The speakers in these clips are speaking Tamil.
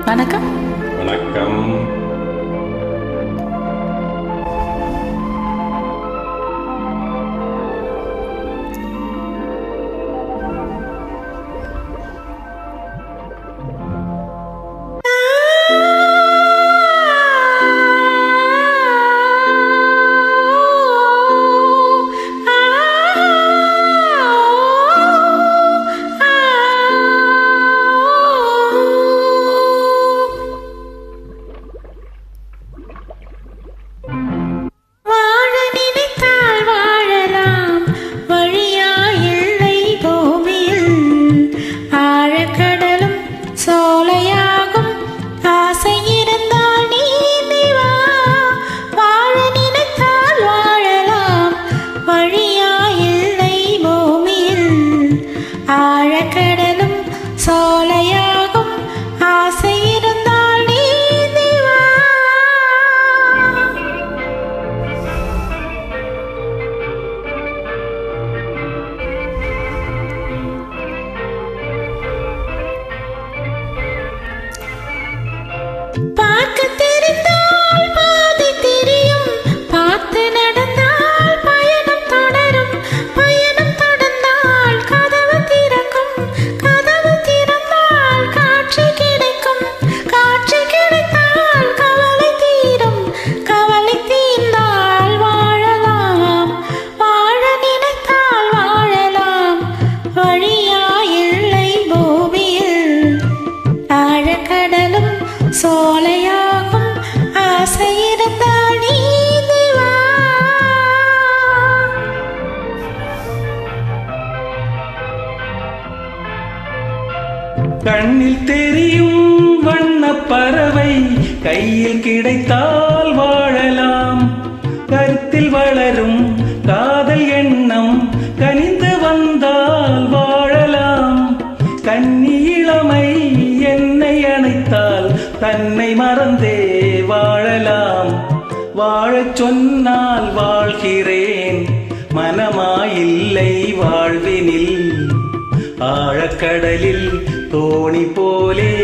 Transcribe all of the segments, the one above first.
வணக்கம். வணக்கம். ஆழக்கடலும் சோலையாகும் ஆசை இருந்தால் நீந்தி வா. பார்க்க தெரிந்தால் பாதை தெரியும், பார்த்து நடந்தால் பயணம் தொடரும், பயணம் தொடர்ந்தால் கதவு திறக்கும், கதவு திறந்தால் காட்சி கிடைக்கும், காட்சி கிடைத்தால் கவலை தீரும், கவலை தீர்ந்தால் வாழலாம், வாழ நினைத்தால் வாழலாம். வழியா இல்லை பூமியில், ஆழக்கடலும் சோலையாகும் ஆசை இருந்தால் நீந்தி வா. கண்ணில் தெரியும் வண்ணப் பறவை கையில் கிடைத்தால் வாழலாம். கருத்தில் வளரும் காதல் எண்ணம் கனிந்து வந்தால் வாழலாம். கன்னி இளமை என்னை அணைத்தால் தன்னை மறந்தே வாழலாம். வாழச் சொன்னால் வாழ்கிறேன், மனமாயில்லை வாழ்வினில். ஆழக்கடலில் தோணி போலே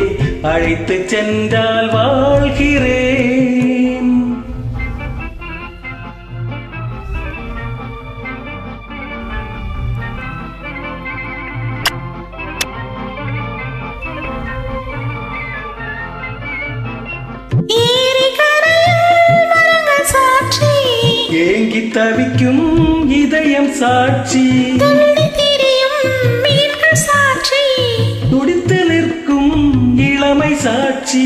அழைத்து சென்றால் வாழ்கிறேன். ஏங்கி தவிக்கும் இதயம் சாட்சி, சாட்சி துடித்து நிற்கும் இளமை சாட்சி.